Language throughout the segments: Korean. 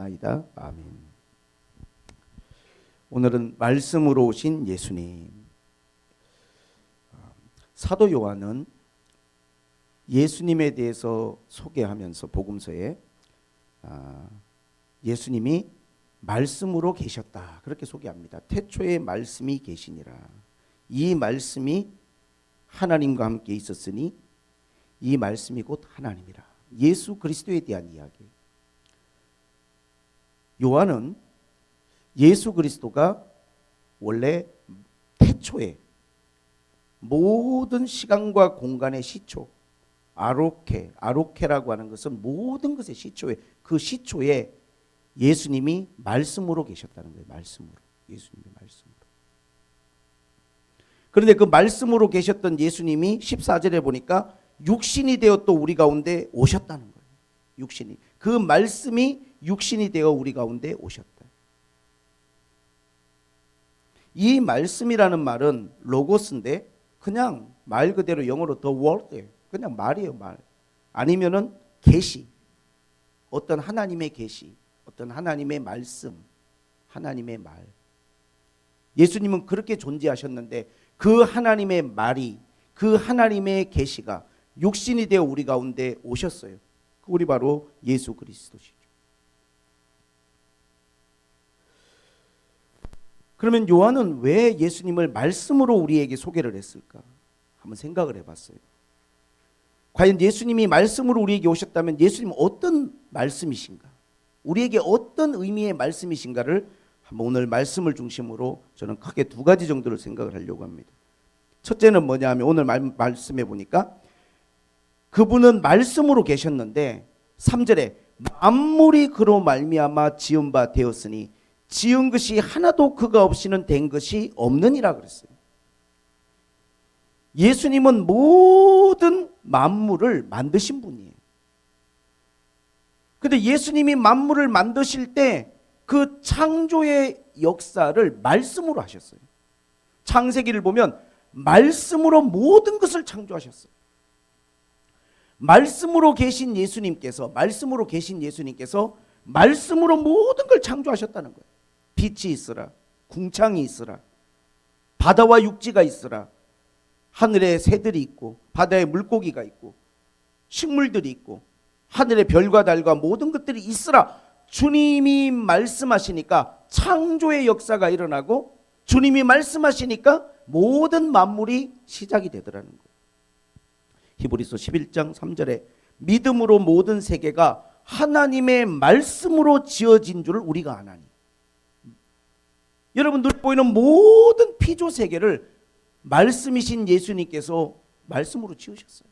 아이다. 아멘. 오늘은 말씀으로 오신 예수님. 사도 요한은 예수님에 대해서 소개하면서 복음서에 예수님이 말씀으로 계셨다 그렇게 소개합니다. 태초에 말씀이 계시니라. 이 말씀이 하나님과 함께 있었으니 이 말씀이 곧 하나님이라. 예수 그리스도에 대한 이야기. 요한은 예수 그리스도가 원래 태초에 모든 시간과 공간의 시초, 아로케라고 하는 것은 모든 것의 시초에, 그 시초에 예수님이 말씀으로 계셨다는 거예요. 말씀으로. 예수님이 말씀으로. 그런데 그 말씀으로 계셨던 예수님이 14절에 보니까 육신이 되어 또 우리 가운데 오셨다는 거예요. 육신이. 그 말씀이 육신이 되어 우리 가운데 오셨다. 이 말씀이라는 말은 로고스인데 그냥 말 그대로 영어로 the word예요. 그냥 말이에요, 말. 아니면은 계시. 어떤 하나님의 계시, 어떤 하나님의 말씀, 하나님의 말. 예수님은 그렇게 존재하셨는데 그 하나님의 말이, 그 하나님의 계시가 육신이 되어 우리 가운데 오셨어요. 우리 바로 예수 그리스도시죠. 그러면 요한은 왜 예수님을 말씀으로 우리에게 소개를 했을까? 한번 생각을 해봤어요. 과연 예수님이 말씀으로 우리에게 오셨다면 예수님은 어떤 말씀이신가? 우리에게 어떤 의미의 말씀이신가를 한번 오늘 말씀을 중심으로 저는 크게 두 가지 정도를 생각을 하려고 합니다. 첫째는 뭐냐 하면 오늘 말씀해 보니까 그분은 말씀으로 계셨는데 3절에 만물이 그로 말미암아 지은 바 되었으니 지은 것이 하나도 그가 없이는 된 것이 없느니라 그랬어요. 예수님은 모든 만물을 만드신 분이에요. 그런데 예수님이 만물을 만드실 때 그 창조의 역사를 말씀으로 하셨어요. 창세기를 보면 말씀으로 모든 것을 창조하셨어요. 말씀으로 계신 예수님께서 말씀으로 모든 걸 창조하셨다는 거예요. 빛이 있으라, 궁창이 있으라, 바다와 육지가 있으라, 하늘에 새들이 있고 바다에 물고기가 있고 식물들이 있고 하늘에 별과 달과 모든 것들이 있으라. 주님이 말씀하시니까 창조의 역사가 일어나고 주님이 말씀하시니까 모든 만물이 시작이 되더라는 거예요. 히브리서 11장 3절에 믿음으로 모든 세계가 하나님의 말씀으로 지어진 줄을 우리가 아나니. 여러분 눈에 보이는 모든 피조 세계를 말씀이신 예수님께서 말씀으로 지으셨어요.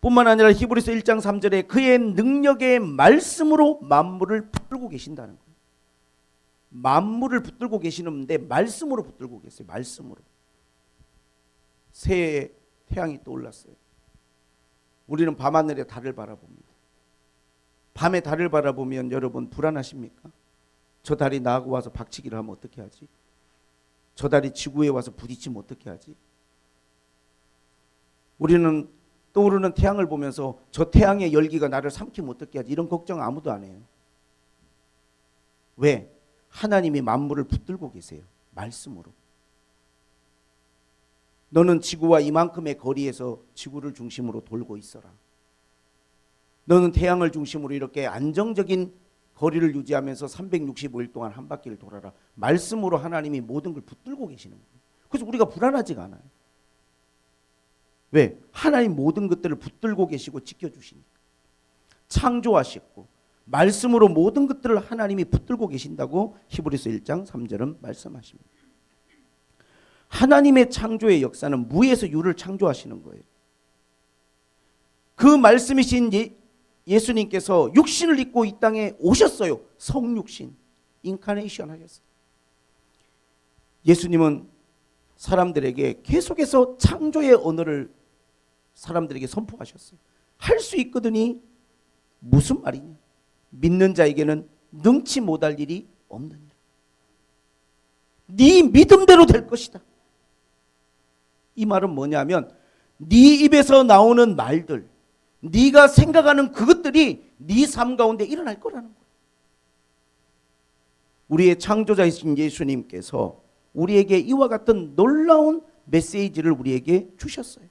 뿐만 아니라 히브리서 1장 3절에 그의 능력의 말씀으로 만물을 붙들고 계신다는 거예요. 만물을 붙들고 계시는데 말씀으로 붙들고 계세요. 말씀으로. 새해 태양이 떠올랐어요. 우리는 밤하늘에 달을 바라봅니다. 밤에 달을 바라보면 여러분 불안하십니까? 저 달이 나하고 와서 박치기를 하면 어떻게 하지? 저 달이 지구에 와서 부딪히면 어떻게 하지? 우리는 떠오르는 태양을 보면서 저 태양의 열기가 나를 삼키면 어떻게 하지? 이런 걱정 아무도 안 해요. 왜? 하나님이 만물을 붙들고 계세요. 말씀으로. 너는 지구와 이만큼의 거리에서 지구를 중심으로 돌고 있어라. 너는 태양을 중심으로 이렇게 안정적인 거리를 유지하면서 365일 동안 한 바퀴를 돌아라. 말씀으로 하나님이 모든 걸 붙들고 계시는 거예요. 그래서 우리가 불안하지가 않아요. 왜? 하나님 모든 것들을 붙들고 계시고 지켜주시니까. 창조하셨고 말씀으로 모든 것들을 하나님이 붙들고 계신다고 히브리서 1장 3절은 말씀하십니다. 하나님의 창조의 역사는 무에서 유를 창조하시는 거예요. 그 말씀이신 예수님께서 육신을 입고 이 땅에 오셨어요. 성육신, 인카네이션 하셨어요. 예수님은 사람들에게 계속해서 창조의 언어를 사람들에게 선포하셨어요. 할 수 있거든이 무슨 말이냐? 믿는 자에게는 능치 못할 일이 없느니라. 네 믿음대로 될 것이다. 이 말은 뭐냐면 네 입에서 나오는 말들, 네가 생각하는 그것들이 네 삶 가운데 일어날 거라는 거예요. 우리의 창조자이신 예수님께서 우리에게 이와 같은 놀라운 메시지를 우리에게 주셨어요.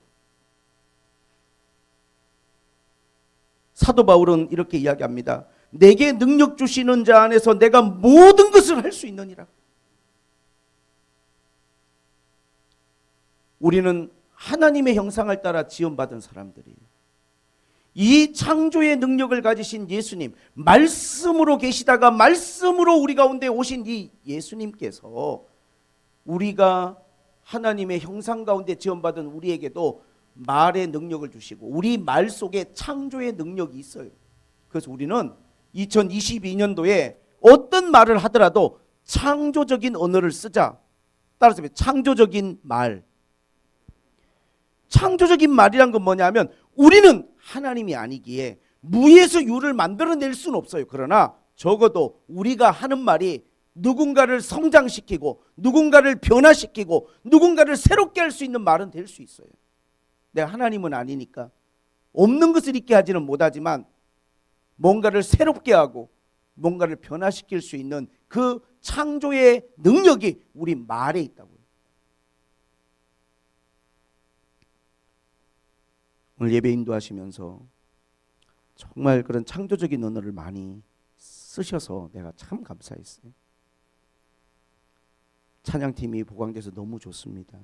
사도 바울은 이렇게 이야기합니다. 내게 능력 주시는 자 안에서 내가 모든 것을 할 수 있느니라. 우리는 하나님의 형상을 따라 지음받은 사람들이에요. 이 창조의 능력을 가지신 예수님, 말씀으로 계시다가 말씀으로 우리 가운데 오신 이 예수님께서 우리가 하나님의 형상 가운데 지음받은 우리에게도 말의 능력을 주시고 우리 말 속에 창조의 능력이 있어요. 그래서 우리는 2022년도에 어떤 말을 하더라도 창조적인 언어를 쓰자. 따라서 창조적인 말. 창조적인 말이란 건 뭐냐면 우리는 하나님이 아니기에 무에서 유를 만들어낼 수는 없어요. 그러나 적어도 우리가 하는 말이 누군가를 성장시키고 누군가를 변화시키고 누군가를 새롭게 할 수 있는 말은 될 수 있어요. 내가 하나님은 아니니까 없는 것을 있게 하지는 못하지만 뭔가를 새롭게 하고 뭔가를 변화시킬 수 있는 그 창조의 능력이 우리 말에 있다고요. 오늘 예배 인도하시면서 정말 그런 창조적인 언어를 많이 쓰셔서 내가 참 감사했어요. 찬양팀이 보강돼서 너무 좋습니다.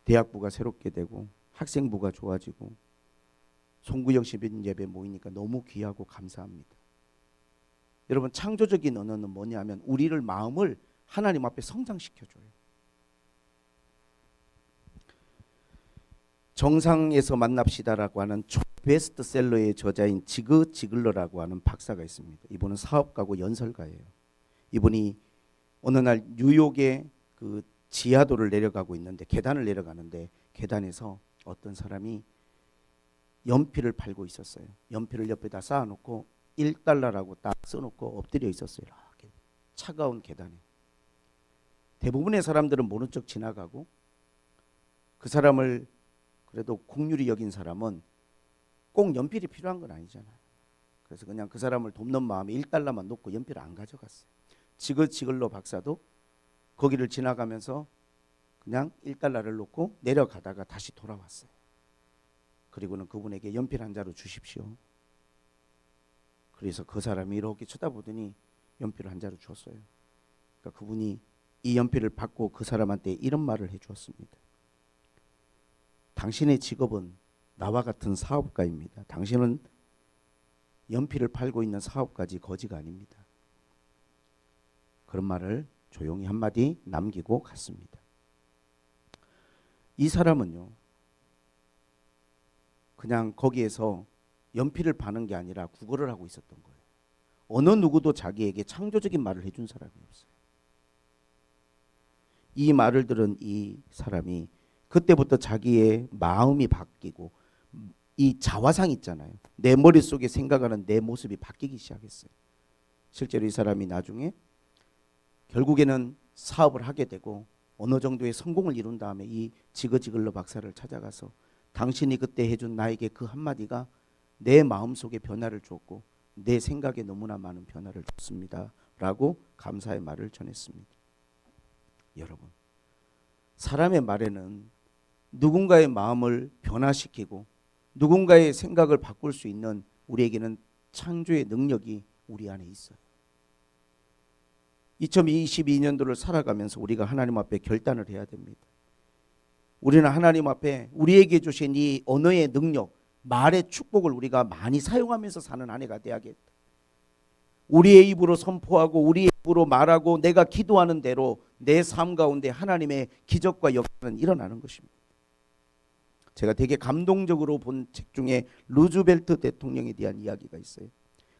대학부가 새롭게 되고 학생부가 좋아지고 송구영 시민 예배 모이니까 너무 귀하고 감사합니다. 여러분, 창조적인 언어는 뭐냐면 우리를 마음을 하나님 앞에 성장시켜줘요. 정상에서 만납시다라고 하는 베스트셀러의 저자인 지그 지글러라고 하는 박사가 있습니다. 이분은 사업가고 연설가예요. 이분이 어느 날 뉴욕의 그 지하도를 내려가고 있는데 계단을 내려가는데 계단에서 어떤 사람이 연필을 팔고 있었어요. 연필을 옆에다 쌓아놓고 1달러라고 딱 써놓고 엎드려 있었어요. 이렇게 차가운 계단에. 대부분의 사람들은 모른 척 지나가고 그 사람을 그래도 긍휼히 여긴 사람은 꼭 연필이 필요한 건 아니잖아요. 그래서 그냥 그 사람을 돕는 마음에 1달러만 놓고 연필을 안 가져갔어요. 지글로 박사도 거기를 지나가면서 그냥 1달러를 놓고 내려가다가 다시 돌아왔어요. 그리고는 그분에게 연필 한 자루 주십시오. 그래서 그 사람이 이렇게 쳐다보더니 연필을 한 자루 줬어요. 그러니까 그분이 이 연필을 받고 그 사람한테 이런 말을 해주었습니다. 당신의 직업은 나와 같은 사업가입니다. 당신은 연필을 팔고 있는 사업가지 거지가 아닙니다. 그런 말을 조용히 한마디 남기고 갔습니다. 이 사람은요, 그냥 거기에서 연필을 파는 게 아니라 구걸을 하고 있었던 거예요. 어느 누구도 자기에게 창조적인 말을 해준 사람이 없어요. 이 말을 들은 이 사람이 그때부터 자기의 마음이 바뀌고 이 자화상 있잖아요. 내 머릿속에 생각하는 내 모습이 바뀌기 시작했어요. 실제로 이 사람이 나중에 결국에는 사업을 하게 되고 어느 정도의 성공을 이룬 다음에 이 지그지글러 박사를 찾아가서 당신이 그때 해준 나에게 그 한마디가 내 마음속에 변화를 줬고 내 생각에 너무나 많은 변화를 줬습니다 라고 감사의 말을 전했습니다. 여러분, 사람의 말에는 누군가의 마음을 변화시키고 누군가의 생각을 바꿀 수 있는 우리에게는 창조의 능력이 우리 안에 있어요. 2022년도를 살아가면서 우리가 하나님 앞에 결단을 해야 됩니다. 우리는 하나님 앞에 우리에게 주신 이 언어의 능력, 말의 축복을 우리가 많이 사용하면서 사는 한 해가 되야겠다. 우리의 입으로 선포하고 우리의 입으로 말하고 내가 기도하는 대로 내 삶 가운데 하나님의 기적과 역사는 일어나는 것입니다. 제가 되게 감동적으로 본 책 중에 루즈벨트 대통령에 대한 이야기가 있어요.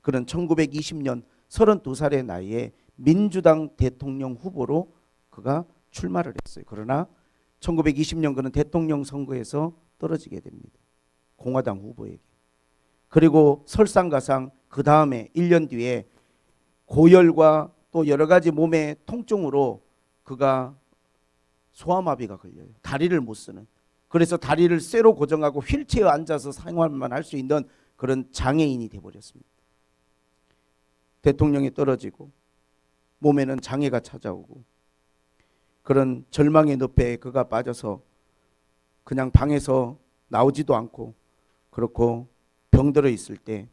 그는 1920년 32살의 나이에 민주당 대통령 후보로 그가 출마를 했어요. 그러나 1920년 그는 대통령 선거에서 떨어지게 됩니다. 공화당 후보에게. 그리고 설상가상 그 다음에 1년 뒤에 고열과 또 여러 가지 몸의 통증으로 그가 소아마비가 걸려요. 다리를 못 쓰는. 그래서 다리를 쇠로 고정하고 휠체어에 앉아서 생활만 할 수 있는 그런 장애인이 되어버렸습니다. 대통령이 떨어지고 몸에는 장애가 찾아오고 그런 절망의 늪에 그가 빠져서 그냥 방에서 나오지도 않고 그렇고 병들어 있을 때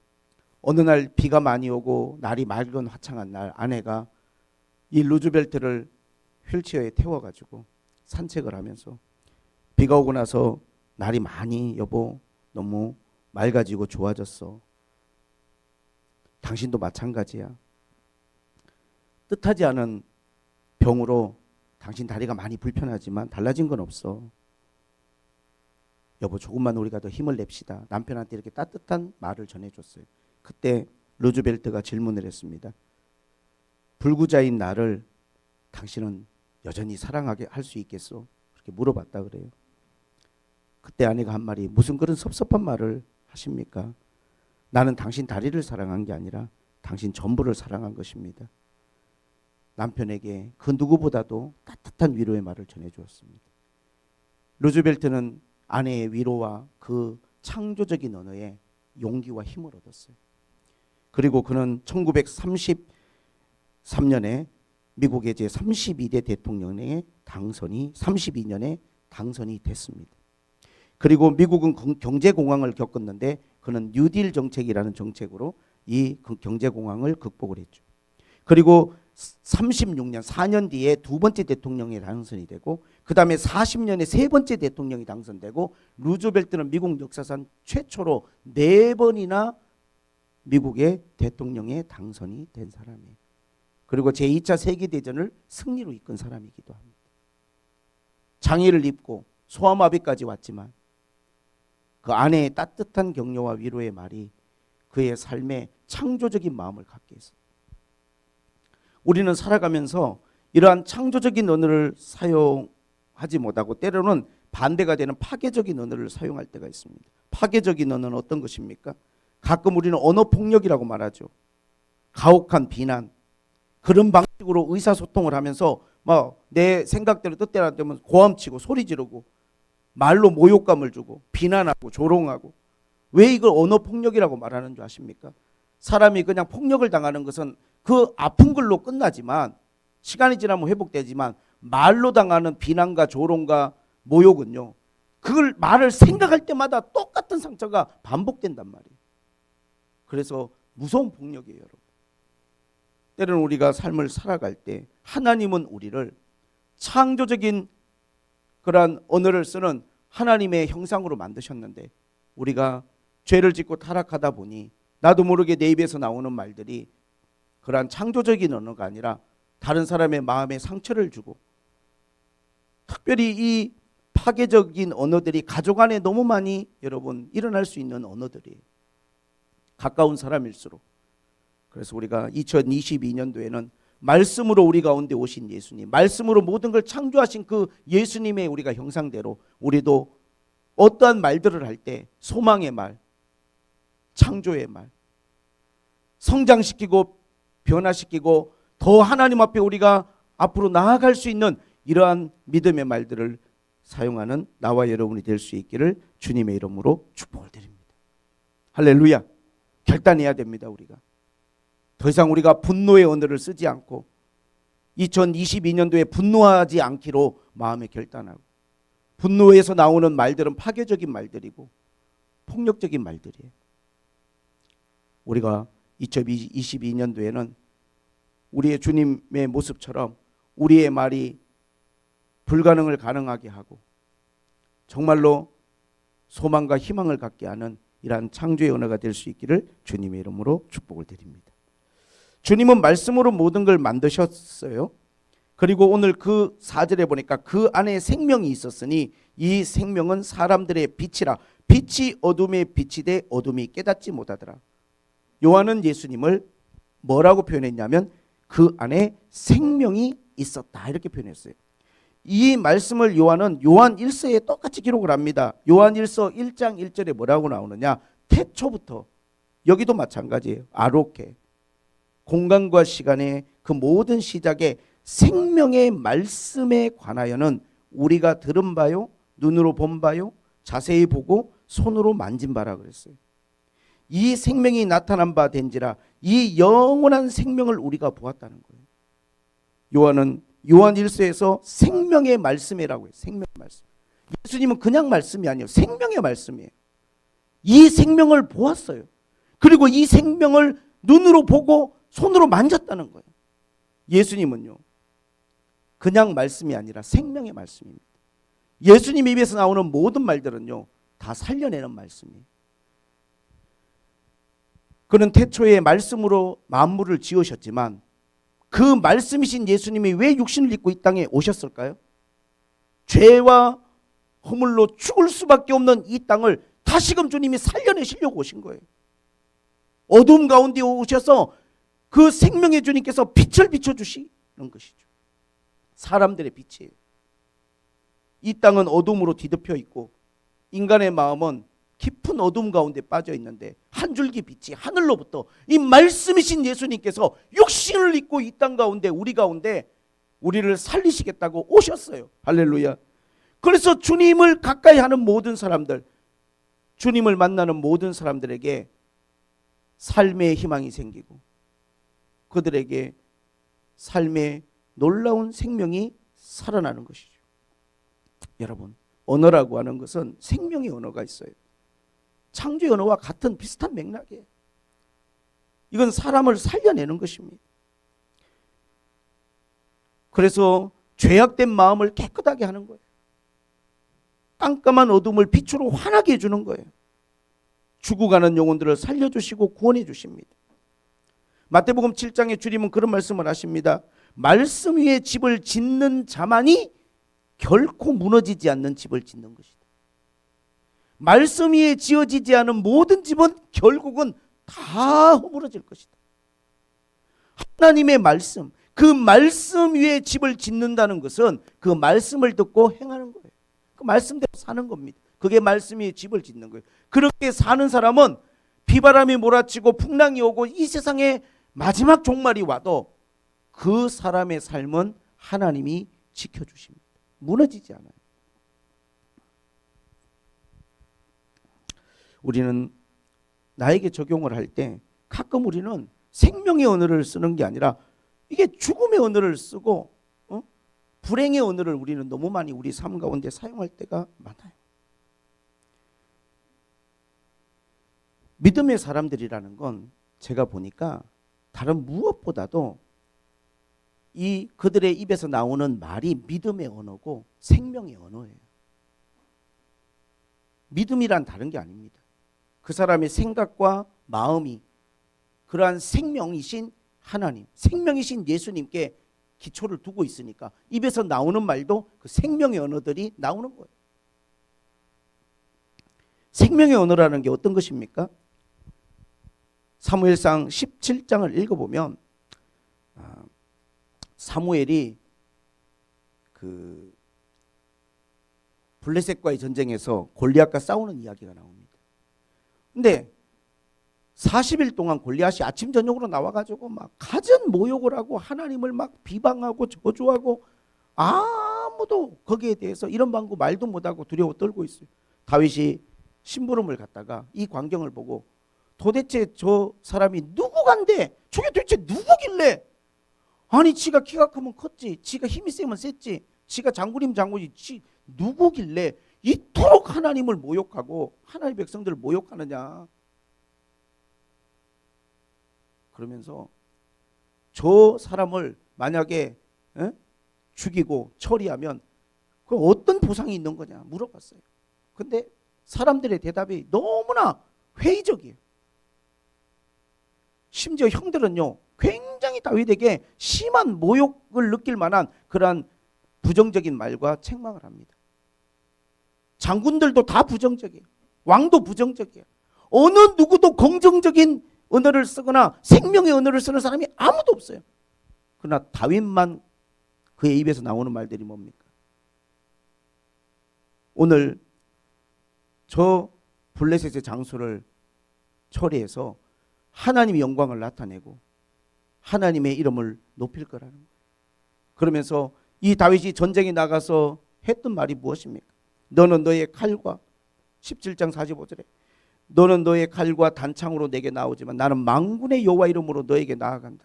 어느 날 비가 많이 오고 날이 맑은 화창한 날 아내가 이 루즈벨트를 휠체어에 태워가지고 산책을 하면서 비가 오고 나서 날이 많이 여보 너무 맑아지고 좋아졌어. 당신도 마찬가지야. 뜻하지 않은 병으로 당신 다리가 많이 불편하지만 달라진 건 없어. 여보 조금만 우리가 더 힘을 냅시다. 남편한테 이렇게 따뜻한 말을 전해줬어요. 그때 루즈벨트가 질문을 했습니다. 불구자인 나를 당신은 여전히 사랑하게 할 수 있겠어? 그렇게 물어봤다 그래요. 그때 아내가 한 말이 무슨 그런 섭섭한 말을 하십니까? 나는 당신 다리를 사랑한 게 아니라 당신 전부를 사랑한 것입니다. 남편에게 그 누구보다도 따뜻한 위로의 말을 전해주었습니다. 루즈벨트는 아내의 위로와 그 창조적인 언어에 용기와 힘을 얻었어요. 그리고 그는 1933년에 미국의 제32대 대통령에 32년에 당선이 됐습니다. 그리고 미국은 경제공황을 겪었는데 그는 뉴딜 정책이라는 정책으로 이 경제공황을 극복을 했죠. 그리고 36년 4년 뒤에 두 번째 대통령이 당선이 되고 그 다음에 40년에 세 번째 대통령이 당선되고 루즈벨트는 미국 역사상 최초로 4번이나 미국의 대통령에 당선이 된 사람이에요. 그리고 제2차 세계대전을 승리로 이끈 사람이기도 합니다. 장애를 입고 소아마비까지 왔지만 그 아내의 따뜻한 격려와 위로의 말이 그의 삶에 창조적인 마음을 갖게 했어요. 우리는 살아가면서 이러한 창조적인 언어를 사용하지 못하고 때로는 반대가 되는 파괴적인 언어를 사용할 때가 있습니다. 파괴적인 언어는 어떤 것입니까? 가끔 우리는 언어 폭력이라고 말하죠. 가혹한 비난, 그런 방식으로 의사소통을 하면서 막 내 생각대로 뜻대로 안 되면 고함치고 소리 지르고 말로 모욕감을 주고 비난하고 조롱하고. 왜 이걸 언어 폭력이라고 말하는 줄 아십니까? 사람이 그냥 폭력을 당하는 것은 그 아픈 걸로 끝나지만 시간이 지나면 회복되지만 말로 당하는 비난과 조롱과 모욕은요, 그걸 말을 생각할 때마다 똑같은 상처가 반복된단 말이에요. 그래서 무서운 폭력이에요, 여러분. 때로는 우리가 삶을 살아갈 때 하나님은 우리를 창조적인 그러한 언어를 쓰는 하나님의 형상으로 만드셨는데 우리가 죄를 짓고 타락하다 보니 나도 모르게 내 입에서 나오는 말들이 그러한 창조적인 언어가 아니라 다른 사람의 마음에 상처를 주고, 특별히 이 파괴적인 언어들이 가족 안에 너무 많이 여러분 일어날 수 있는 언어들이에요. 가까운 사람일수록. 그래서 우리가 2022년도에는 말씀으로 우리 가운데 오신 예수님, 말씀으로 모든 걸 창조하신 그 예수님의 우리가 형상대로 우리도 어떠한 말들을 할 때 소망의 말, 창조의 말, 성장시키고 변화시키고 더 하나님 앞에 우리가 앞으로 나아갈 수 있는 이러한 믿음의 말들을 사용하는 나와 여러분이 될 수 있기를 주님의 이름으로 축복을 드립니다. 할렐루야. 결단해야 됩니다. 우리가 더 이상 우리가 분노의 언어를 쓰지 않고 2022년도에 분노하지 않기로 마음에 결단하고, 분노에서 나오는 말들은 파괴적인 말들이고 폭력적인 말들이에요. 우리가 2022년도에는 우리의 주님의 모습처럼 우리의 말이 불가능을 가능하게 하고 정말로 소망과 희망을 갖게 하는 이러한 창조의 언어가 될 수 있기를 주님의 이름으로 축복을 드립니다. 주님은 말씀으로 모든 걸 만드셨어요. 그리고 오늘 그 4절에 보니까 그 안에 생명이 있었으니 이 생명은 사람들의 빛이라. 빛이 어둠에 빛이 돼 어둠이 깨닫지 못하더라. 요한은 예수님을 뭐라고 표현했냐면 그 안에 생명이 있었다 이렇게 표현했어요. 이 말씀을 요한은 요한 1서에 똑같이 기록을 합니다. 요한 1서 1장 1절에 뭐라고 나오느냐, 태초부터, 여기도 마찬가지예요. 아로케, 공간과 시간의 그 모든 시작에 생명의 말씀에 관하여는 우리가 들은 바요 눈으로 본 바요, 자세히 보고 손으로 만진 바라 그랬어요. 이 생명이 나타난 바 된지라, 이 영원한 생명을 우리가 보았다는 거예요. 요한은 요한 1서에서 생명의 말씀이라고 해요. 생명의 말씀. 예수님은 그냥 말씀이 아니에요. 생명의 말씀이에요. 이 생명을 보았어요. 그리고 이 생명을 눈으로 보고 손으로 만졌다는 거예요. 예수님은요, 그냥 말씀이 아니라 생명의 말씀입니다. 예수님 입에서 나오는 모든 말들은요, 다 살려내는 말씀이에요. 그는 태초에 말씀으로 만물을 지으셨지만 그 말씀이신 예수님이 왜 육신을 입고 이 땅에 오셨을까요? 죄와 허물로 죽을 수밖에 없는 이 땅을 다시금 주님이 살려내시려고 오신 거예요. 어둠 가운데 오셔서 그 생명의 주님께서 빛을 비춰주시는 것이죠. 사람들의 빛이에요. 이 땅은 어둠으로 뒤덮여 있고 인간의 마음은 깊은 어둠 가운데 빠져 있는데 한 줄기 빛이 하늘로부터 이 말씀이신 예수님께서 육신을 입고 이 땅 가운데 우리 가운데 우리를 살리시겠다고 오셨어요. 할렐루야. 그래서 주님을 가까이 하는 모든 사람들, 주님을 만나는 모든 사람들에게 삶의 희망이 생기고 그들에게 삶의 놀라운 생명이 살아나는 것이죠. 여러분, 언어라고 하는 것은 생명의 언어가 있어요. 창조의 언어와 같은 비슷한 맥락이에요. 이건 사람을 살려내는 것입니다. 그래서 죄악된 마음을 깨끗하게 하는 거예요. 깜깜한 어둠을 빛으로 환하게 해주는 거예요. 죽어가는 영혼들을 살려주시고 구원해 주십니다. 마태복음 7장에 주님은 그런 말씀을 하십니다. 말씀 위에 집을 짓는 자만이 결코 무너지지 않는 집을 짓는 것이다. 말씀 위에 지어지지 않은 모든 집은 결국은 다 허물어질 것이다. 하나님의 말씀, 그 말씀 위에 집을 짓는다는 것은 그 말씀을 듣고 행하는 거예요. 그 말씀대로 사는 겁니다. 그게 말씀 위에 집을 짓는 거예요. 그렇게 사는 사람은 비바람이 몰아치고 풍랑이 오고 이 세상에 마지막 종말이 와도 그 사람의 삶은 하나님이 지켜주십니다. 무너지지 않아요. 우리는 나에게 적용을 할 때 가끔 우리는 생명의 언어를 쓰는 게 아니라 이게 죽음의 언어를 쓰고 불행의 언어를 우리는 너무 많이 우리 삶 가운데 사용할 때가 많아요. 믿음의 사람들이라는 건 제가 보니까 다른 무엇보다도 이 그들의 입에서 나오는 말이 믿음의 언어고 생명의 언어예요. 믿음이란 다른 게 아닙니다. 그 사람의 생각과 마음이 그러한 생명이신 하나님, 생명이신 예수님께 기초를 두고 있으니까 입에서 나오는 말도 그 생명의 언어들이 나오는 거예요. 생명의 언어라는 게 어떤 것입니까? 사무엘상 17장을 읽어보면 사무엘이 그 블레셋과의 전쟁에서 골리앗과 싸우는 이야기가 나옵니다. 근데 40일 동안 골리앗이 아침 저녁으로 나와가지고 막 갖은 모욕을 하고 하나님을 막 비방하고 저주하고 아무도 거기에 대해서 이런 방구 말도 못하고 두려워 떨고 있어요. 다윗이 심부름을 갔다가 이 광경을 보고 도대체 저 사람이 누구간데 저게 도대체 누구길래 아니 지가 키가 크면 컸지 지가 힘이 세면 셌지 지가 장군이면 장군이지 누구길래 이토록 하나님을 모욕하고 하나님의 백성들을 모욕하느냐. 그러면서 저 사람을 만약에 죽이고 처리하면 그 어떤 보상이 있는 거냐 물어봤어요. 근데 사람들의 대답이 너무나 회의적이에요. 심지어 형들은요 굉장히 다윗에게 심한 모욕을 느낄 만한 그러한 부정적인 말과 책망을 합니다. 장군들도 다 부정적이에요. 왕도 부정적이에요. 어느 누구도 긍정적인 언어를 쓰거나 생명의 언어를 쓰는 사람이 아무도 없어요. 그러나 다윗만 그의 입에서 나오는 말들이 뭡니까? 오늘 저 블레셋의 장소를 처리해서 하나님의 영광을 나타내고 하나님의 이름을 높일 거라는 거예요. 그러면서 이 다윗이 전쟁에 나가서 했던 말이 무엇입니까? 너는 너의 칼과 17장 45절에 너는 너의 칼과 단창으로 내게 나오지만 나는 만군의 여호와 이름으로 너에게 나아간다.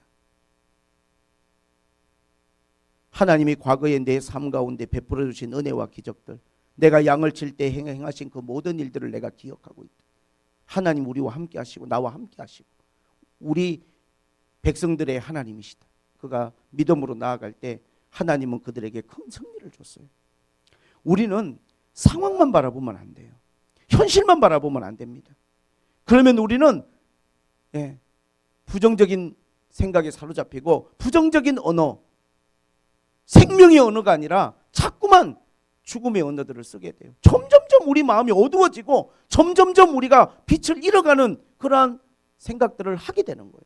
하나님이 과거에 내 삶 가운데 베풀어 주신 은혜와 기적들, 내가 양을 칠 때 행하신 그 모든 일들을 내가 기억하고 있다. 하나님 우리와 함께 하시고 나와 함께 하시고 우리 백성들의 하나님이시다. 그가 믿음으로 나아갈 때 하나님은 그들에게 큰 승리를 줬어요. 우리는 상황만 바라보면 안 돼요. 현실만 바라보면 안 됩니다. 그러면 우리는 부정적인 생각에 사로잡히고 부정적인 언어, 생명의 언어가 아니라 자꾸만 죽음의 언어들을 쓰게 돼요. 점점점 우리 마음이 어두워지고 점점점 우리가 빛을 잃어가는 그러한 생각들을 하게 되는 거예요.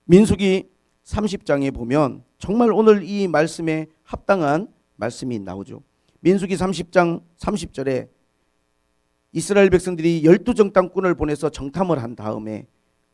민수기 30장에 보면 정말 오늘 이 말씀에 합당한 말씀이 나오죠. 민수기 30장 30절에 이스라엘 백성들이 12정탐꾼을 보내서 정탐을 한 다음에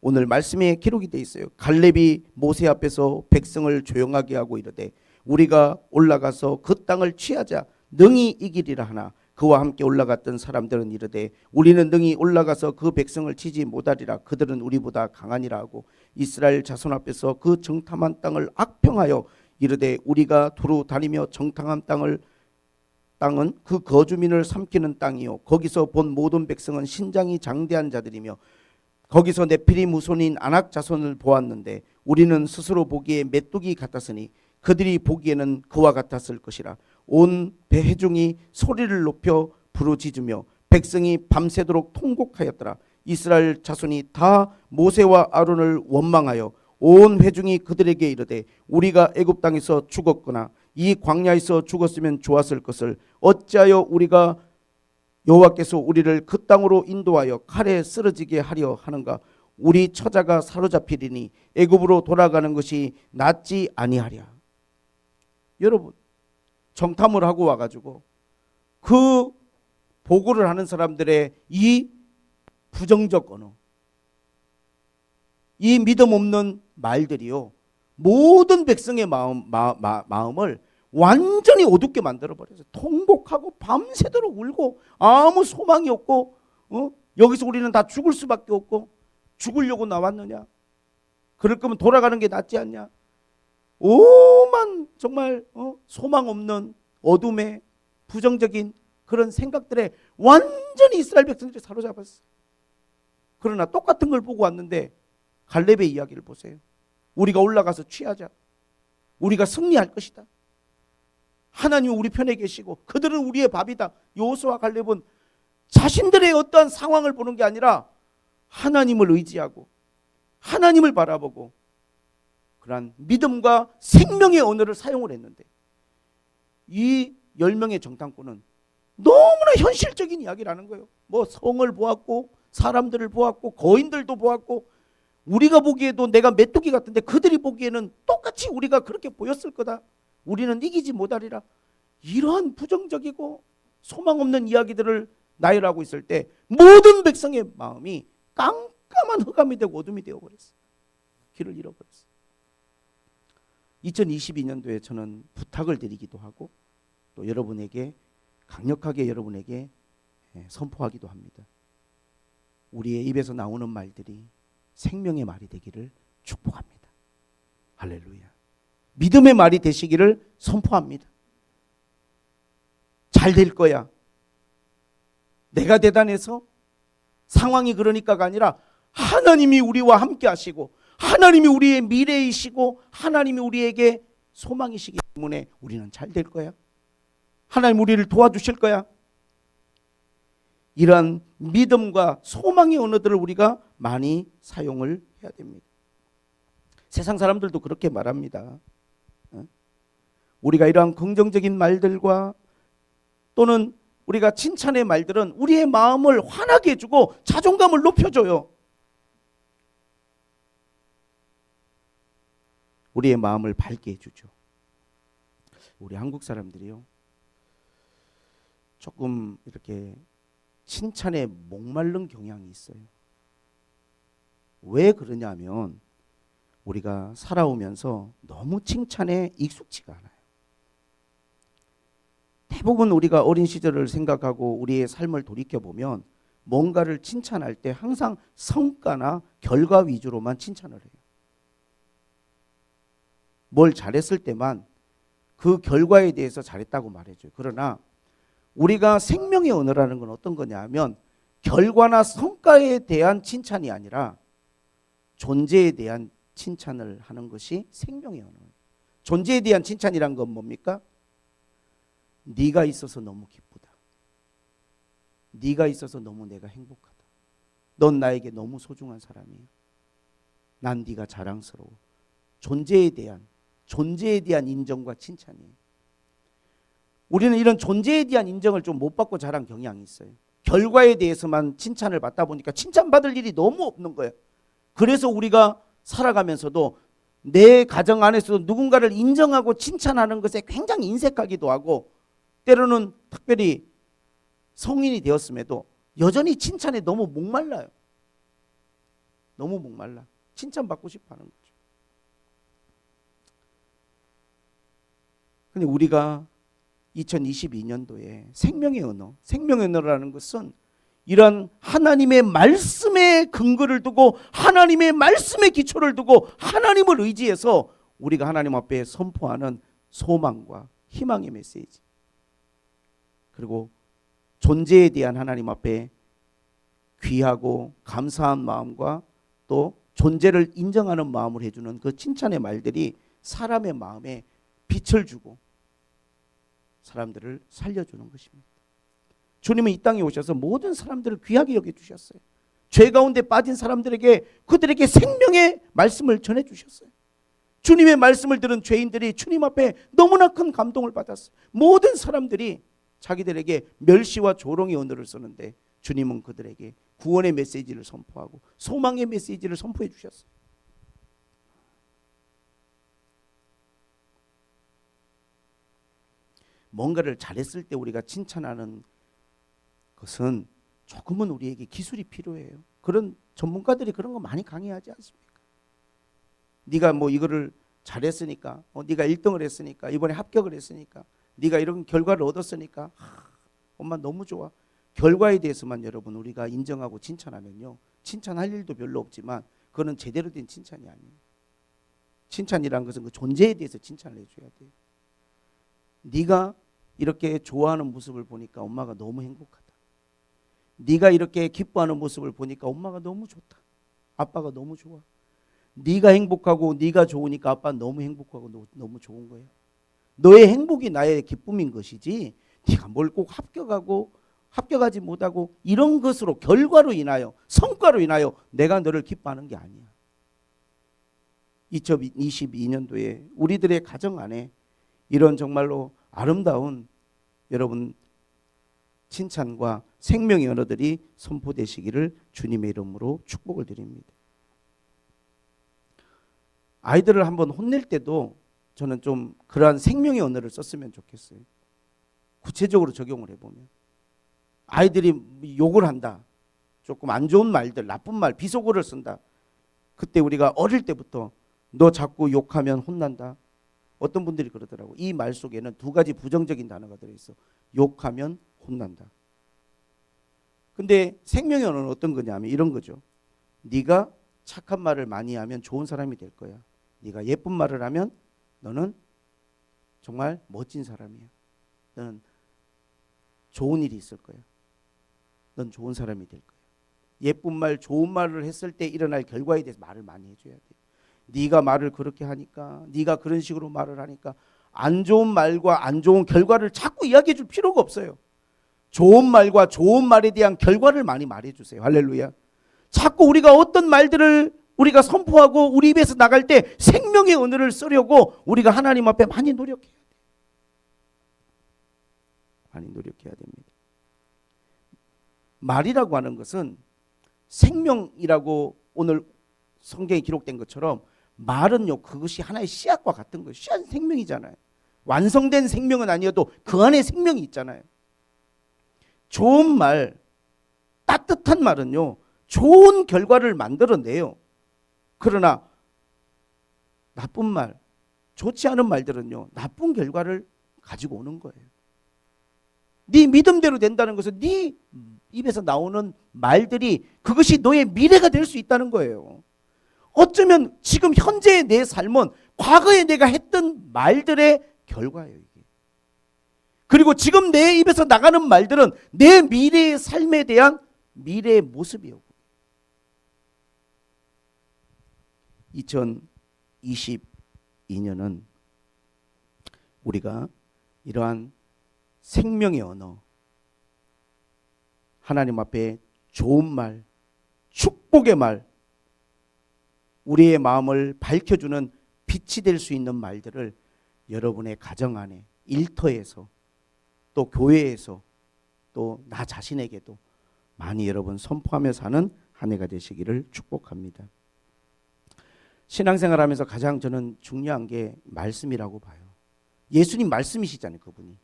오늘 말씀에 기록이 되어 있어요. 갈렙이 모세 앞에서 백성을 조용하게 하고 이르되 우리가 올라가서 그 땅을 취하자 능히 이기리라 하나 그와 함께 올라갔던 사람들은 이르되 우리는 능히 올라가서 그 백성을 치지 못하리라. 그들은 우리보다 강하니라 하고 이스라엘 자손 앞에서 그 정탐한 땅을 악평하여 이르되 우리가 두루 다니며 정탐한 땅은 그 거주민을 삼키는 땅이요 거기서 본 모든 백성은 신장이 장대한 자들이며 거기서 네피림 후손인 아낙 자손을 보았는데 우리는 스스로 보기에 메뚜기 같았으니 그들이 보기에는 그와 같았을 것이라. 온 회중이 소리를 높여 부르짖으며 백성이 밤새도록 통곡하였더라. 이스라엘 자손이 다 모세와 아론을 원망하여 온 회중이 그들에게 이르되 우리가 애굽 땅에서 죽었거나 이 광야에서 죽었으면 좋았을 것을 어찌하여 우리가 여호와께서 우리를 그 땅으로 인도하여 칼에 쓰러지게 하려 하는가. 우리 처자가 사로잡히리니 애굽으로 돌아가는 것이 낫지 아니하랴. 여러분 정탐을 하고 와가지고 그 보고를 하는 사람들의 이 부정적 언어, 이 믿음 없는 말들이요 모든 백성의 마음을 완전히 어둡게 만들어버려서 통곡하고 밤새도록 울고 아무 소망이 없고 여기서 우리는 다 죽을 수밖에 없고 죽으려고 나왔느냐, 그럴 거면 돌아가는 게 낫지 않냐, 오만 정말 소망 없는 어둠의 부정적인 그런 생각들에 완전히 이스라엘 백성들이 사로잡았어요. 그러나 똑같은 걸 보고 왔는데 갈렙의 이야기를 보세요. 우리가 올라가서 취하자. 우리가 승리할 것이다. 하나님은 우리 편에 계시고 그들은 우리의 밥이다. 여호수아와 갈렙은 자신들의 어떠한 상황을 보는 게 아니라 하나님을 의지하고 하나님을 바라보고 그러한 믿음과 생명의 언어를 사용을 했는데 이 10명의 정탐꾼은 너무나 현실적인 이야기를 하는 거예요. 뭐 성을 보았고 사람들을 보았고 거인들도 보았고 우리가 보기에도 내가 메뚜기 같은데 그들이 보기에는 똑같이 우리가 그렇게 보였을 거다. 우리는 이기지 못하리라. 이러한 부정적이고 소망 없는 이야기들을 나열하고 있을 때 모든 백성의 마음이 깜깜한 흑암이 되고 어둠이 되어버렸어요. 길을 잃어버렸어요. 2022년도에 저는 부탁을 드리기도 하고 또 여러분에게 강력하게 여러분에게 선포하기도 합니다. 우리의 입에서 나오는 말들이 생명의 말이 되기를 축복합니다. 할렐루야. 믿음의 말이 되시기를 선포합니다. 잘 될 거야. 내가 대단해서 상황이 그러니까가 아니라 하나님이 우리와 함께 하시고 하나님이 우리의 미래이시고 하나님이 우리에게 소망이시기 때문에 우리는 잘 될 거야. 하나님 우리를 도와주실 거야. 이러한 믿음과 소망의 언어들을 우리가 많이 사용을 해야 됩니다. 세상 사람들도 그렇게 말합니다. 우리가 이러한 긍정적인 말들과 또는 우리가 칭찬의 말들은 우리의 마음을 환하게 해주고 자존감을 높여줘요. 우리의 마음을 밝게 해주죠. 우리 한국 사람들이요 조금 이렇게 칭찬에 목마른 경향이 있어요. 왜 그러냐면 우리가 살아오면서 너무 칭찬에 익숙지가 않아요. 대부분 우리가 어린 시절을 생각하고 우리의 삶을 돌이켜보면 뭔가를 칭찬할 때 항상 성과나 결과 위주로만 칭찬을 해요. 뭘 잘했을 때만 그 결과에 대해서 잘했다고 말해줘요. 그러나 우리가 생명의 언어라는 건 어떤 거냐 하면 결과나 성과에 대한 칭찬이 아니라 존재에 대한 칭찬을 하는 것이 생명의 언어예요. 존재에 대한 칭찬이란 건 뭡니까? 네가 있어서 너무 기쁘다. 네가 있어서 너무 내가 행복하다. 넌 나에게 너무 소중한 사람이야. 난 네가 자랑스러워. 존재에 대한 인정과 칭찬이에요. 우리는 이런 존재에 대한 인정을 좀 못 받고 자란 경향이 있어요. 결과에 대해서만 칭찬을 받다 보니까 칭찬받을 일이 너무 없는 거예요. 그래서 우리가 살아가면서도 내 가정 안에서도 누군가를 인정하고 칭찬하는 것에 굉장히 인색하기도 하고 때로는 특별히 성인이 되었음에도 여전히 칭찬에 너무 목말라요. 너무 목말라. 칭찬받고 싶어 하는 거죠. 근데 우리가 2022년도에 생명의 언어라는 것은 이런 하나님의 말씀에 근거를 두고 하나님의 말씀에 기초를 두고 하나님을 의지해서 우리가 하나님 앞에 선포하는 소망과 희망의 메시지, 그리고 존재에 대한 하나님 앞에 귀하고 감사한 마음과 또 존재를 인정하는 마음을 해주는 그 칭찬의 말들이 사람의 마음에 빛을 주고 사람들을 살려주는 것입니다. 주님은 이 땅에 오셔서 모든 사람들을 귀하게 여겨주셨어요. 죄 가운데 빠진 사람들에게 그들에게 생명의 말씀을 전해주셨어요. 주님의 말씀을 들은 죄인들이 주님 앞에 너무나 큰 감동을 받았어요. 모든 사람들이 자기들에게 멸시와 조롱의 언어를 쓰는데 주님은 그들에게 구원의 메시지를 선포하고 소망의 메시지를 선포해 주셨어요. 뭔가를 잘했을 때 우리가 칭찬하는 것은 조금은 우리에게 기술이 필요해요. 그런 전문가들이 그런 거 많이 강의하지 않습니까? 네가 뭐 이거를 잘했으니까, 네가 1등을 했으니까, 이번에 합격을 했으니까, 네가 이런 결과를 얻었으니까, 엄마 너무 좋아. 결과에 대해서만 여러분 우리가 인정하고 칭찬하면요, 칭찬할 일도 별로 없지만 그거는 제대로 된 칭찬이 아니에요. 칭찬이란 것은 그 존재에 대해서 칭찬을 해줘야 돼요. 네가 이렇게 좋아하는 모습을 보니까 엄마가 너무 행복하다. 네가 이렇게 기뻐하는 모습을 보니까 엄마가 너무 좋다. 아빠가 너무 좋아. 네가 행복하고 네가 좋으니까 아빠는 너무 행복하고 너무 좋은 거예요. 너의 행복이 나의 기쁨인 것이지 네가 뭘 꼭 합격하지 못하고 이런 것으로 결과로 인하여 성과로 인하여 내가 너를 기뻐하는 게 아니야. 2022년도에 우리들의 가정 안에 이런 정말로 아름다운 여러분 칭찬과 생명의 언어들이 선포되시기를 주님의 이름으로 축복을 드립니다. 아이들을 한번 혼낼 때도 저는 좀 그러한 생명의 언어를 썼으면 좋겠어요. 구체적으로 적용을 해보면 아이들이 욕을 한다, 조금 안 좋은 말들, 나쁜 말, 비속어를 쓴다. 그때 우리가 어릴 때부터 너 자꾸 욕하면 혼난다. 어떤 분들이 그러더라고. 이 말 속에는 두 가지 부정적인 단어가 들어있어. 욕하면 혼난다. 근데 생명의 언어는 어떤 거냐면 이런 거죠. 네가 착한 말을 많이 하면 좋은 사람이 될 거야. 네가 예쁜 말을 하면 너는 정말 멋진 사람이야. 너는 좋은 일이 있을 거야. 넌 좋은 사람이 될 거야. 예쁜 말, 좋은 말을 했을 때 일어날 결과에 대해서 말을 많이 해줘야 돼. 네가 말을 그렇게 하니까, 네가 그런 식으로 말을 하니까 안 좋은 말과 안 좋은 결과를 자꾸 이야기해 줄 필요가 없어요. 좋은 말과 좋은 말에 대한 결과를 많이 말해 주세요. 할렐루야. 자꾸 우리가 어떤 말들을 우리가 선포하고 우리 입에서 나갈 때 생명의 언어를 쓰려고 우리가 하나님 앞에 많이 노력해야 돼. 많이 노력해야 됩니다. 말이라고 하는 것은 생명이라고 오늘 성경에 기록된 것처럼 말은요, 그것이 하나의 씨앗과 같은 거예요. 씨앗은 생명이잖아요. 완성된 생명은 아니어도 그 안에 생명이 있잖아요. 좋은 말, 따뜻한 말은요, 좋은 결과를 만들어내요. 그러나 나쁜 말, 좋지 않은 말들은요, 나쁜 결과를 가지고 오는 거예요. 네 믿음대로 된다는 것은 네 입에서 나오는 말들이 그것이 너의 미래가 될 수 있다는 거예요. 어쩌면 지금 현재의 내 삶은 과거에 내가 했던 말들의 결과예요. 이게. 그리고 지금 내 입에서 나가는 말들은 내 미래의 삶에 대한 미래의 모습이에요. 2022년은 우리가 이러한 생명의 언어, 하나님 앞에 좋은 말, 축복의 말, 우리의 마음을 밝혀주는 빛이 될 수 있는 말들을 여러분의 가정 안에, 일터에서, 또 교회에서, 또 나 자신에게도 많이 여러분 선포하며 사는 한 해가 되시기를 축복합니다. 신앙생활하면서 가장 저는 중요한 게 말씀이라고 봐요. 예수님 말씀이시잖아요. 그분이.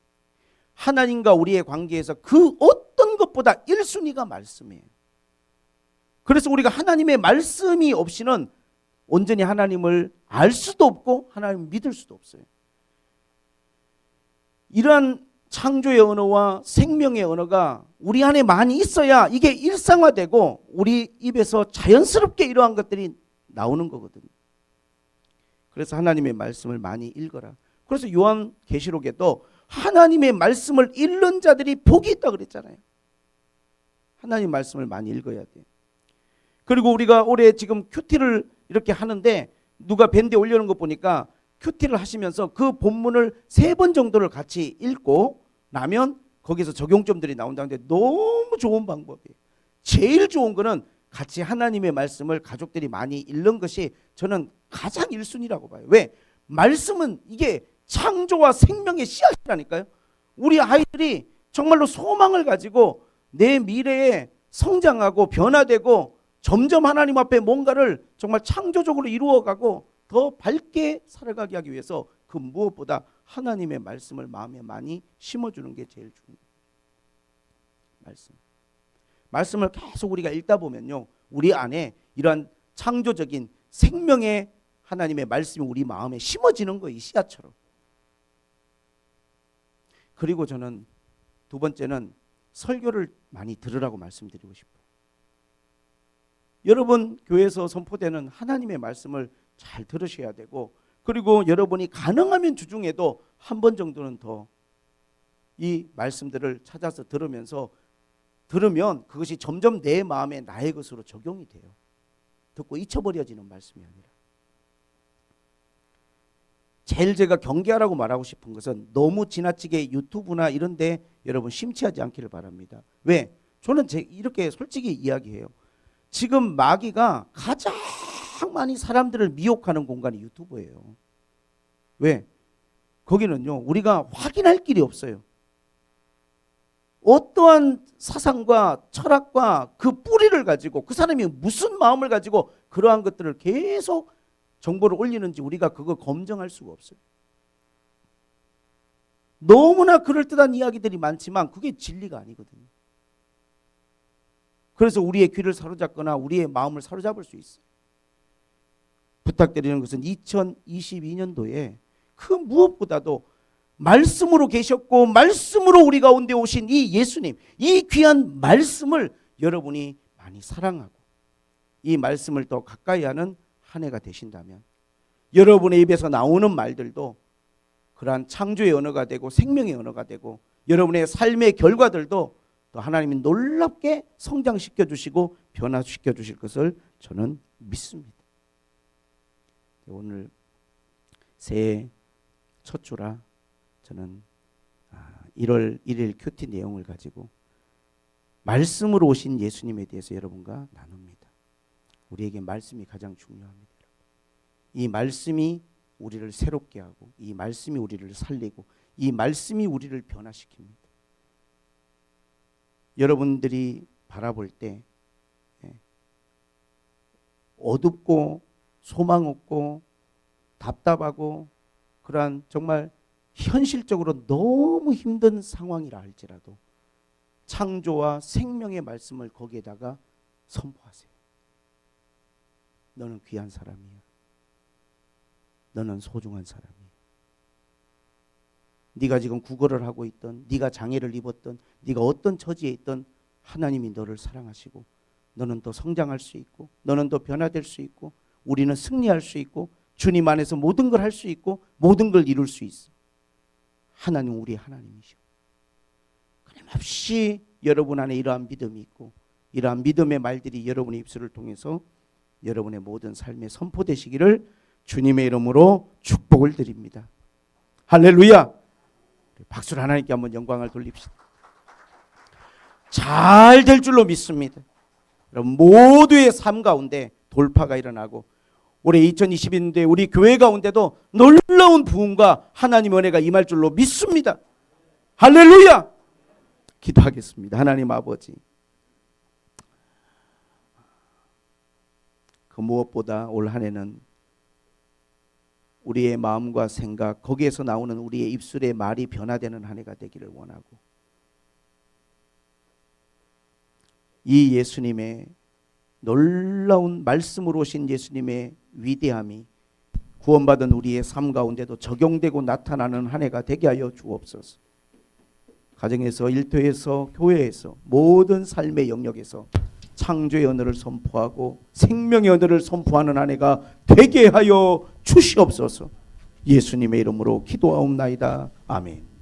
하나님과 우리의 관계에서 그 어떤 것보다 1순위가 말씀이에요. 그래서 우리가 하나님의 말씀이 없이는 온전히 하나님을 알 수도 없고 하나님을 믿을 수도 없어요. 이러한 창조의 언어와 생명의 언어가 우리 안에 많이 있어야 이게 일상화되고 우리 입에서 자연스럽게 이러한 것들이 나오는 거거든요. 그래서 하나님의 말씀을 많이 읽어라. 그래서 요한계시록에도 하나님의 말씀을 읽는 자들이 복이 있다 그랬잖아요. 하나님 말씀을 많이 읽어야 돼요. 그리고 우리가 올해 지금 큐티를 이렇게 하는데 누가 밴드에 올려놓은 거 보니까 큐티를 하시면서 그 본문을 3번 정도를 같이 읽고 나면 거기서 적용점들이 나온다는데 너무 좋은 방법이에요. 제일 좋은 거는 같이 하나님의 말씀을 가족들이 많이 읽는 것이 저는 가장 1순위라고 봐요. 왜? 말씀은 이게 창조와 생명의 씨앗이라니까요. 우리 아이들이 정말로 소망을 가지고 내 미래에 성장하고 변화되고 점점 하나님 앞에 뭔가를 정말 창조적으로 이루어가고 더 밝게 살아가게 하기 위해서 그 무엇보다 하나님의 말씀을 마음에 많이 심어주는 게 제일 중요해요. 말씀을 계속 우리가 읽다 보면요, 우리 안에 이러한 창조적인 생명의 하나님의 말씀이 우리 마음에 심어지는 거예요. 이 씨앗처럼. 그리고 저는 두 번째는 설교를 많이 들으라고 말씀드리고 싶어요. 여러분 교회에서 선포되는 하나님의 말씀을 잘 들으셔야 되고, 그리고 여러분이 가능하면 주중에도 한 번 정도는 더 이 말씀들을 찾아서 들으면 그것이 점점 내 마음에 나의 것으로 적용이 돼요. 듣고 잊혀버려지는 말씀이 아니라. 제일 제가 경계하라고 말하고 싶은 것은 너무 지나치게 유튜브나 이런 데 여러분 심취하지 않기를 바랍니다. 왜? 저는 이렇게 솔직히 이야기해요. 지금 마귀가 가장 많이 사람들을 미혹하는 공간이 유튜브예요. 왜? 거기는요, 우리가 확인할 길이 없어요. 어떠한 사상과 철학과 그 뿌리를 가지고 그 사람이 무슨 마음을 가지고 그러한 것들을 계속 정보를 올리는지 우리가 그걸 검증할 수가 없어요. 너무나 그럴듯한 이야기들이 많지만 그게 진리가 아니거든요. 그래서 우리의 귀를 사로잡거나 우리의 마음을 사로잡을 수 있어요. 부탁드리는 것은 2022년도에 그 무엇보다도 말씀으로 계셨고 말씀으로 우리 가운데 오신 이 예수님, 이 귀한 말씀을 여러분이 많이 사랑하고 이 말씀을 더 가까이 하는 한 해가 되신다면 여러분의 입에서 나오는 말들도 그러한 창조의 언어가 되고 생명의 언어가 되고 여러분의 삶의 결과들도 또 하나님이 놀랍게 성장시켜 주시고 변화시켜 주실 것을 저는 믿습니다. 오늘 새해 첫 주라 저는 1월 1일 큐티 내용을 가지고 말씀으로 오신 예수님에 대해서 여러분과 나눕니다. 우리에게 말씀이 가장 중요합니다. 이 말씀이 우리를 새롭게 하고 이 말씀이 우리를 살리고 이 말씀이 우리를 변화시킵니다. 여러분들이 바라볼 때 어둡고 소망 없고 답답하고 그러한 정말 현실적으로 너무 힘든 상황이라 할지라도 창조와 생명의 말씀을 거기에다가 선포하세요. 너는 귀한 사람이야. 너는 소중한 사람이야. 네가 지금 구걸을 하고 있던, 네가 장애를 입었던, 네가 어떤 처지에 있던 하나님이 너를 사랑하시고 너는 더 성장할 수 있고 너는 더 변화될 수 있고 우리는 승리할 수 있고 주님 안에서 모든 걸 할 수 있고 모든 걸 이룰 수 있어. 하나님 우리의 하나님이셔. 끊임없이 여러분 안에 이러한 믿음이 있고 이러한 믿음의 말들이 여러분의 입술을 통해서 여러분의 모든 삶에 선포되시기를 주님의 이름으로 축복을 드립니다. 할렐루야. 박수를 하나님께 한번 영광을 돌립시다. 잘 될 줄로 믿습니다. 여러분 모두의 삶 가운데 돌파가 일어나고 올해 2020년도에 우리 교회 가운데도 놀라운 부흥과 하나님의 은혜가 임할 줄로 믿습니다. 할렐루야. 기도하겠습니다. 하나님 아버지, 그 무엇보다 올 한 해는 우리의 마음과 생각, 거기에서 나오는 우리의 입술의 말이 변화되는 한 해가 되기를 원하고 이 예수님의 놀라운 말씀으로 오신 예수님의 위대함이 구원받은 우리의 삶 가운데도 적용되고 나타나는 한 해가 되게 하여 주옵소서. 가정에서, 일터에서, 교회에서, 모든 삶의 영역에서 창조의 언어를 선포하고 생명의 언어를 선포하는 한 해가 되게 하여 주시옵소서. 예수님의 이름으로 기도하옵나이다. 아멘.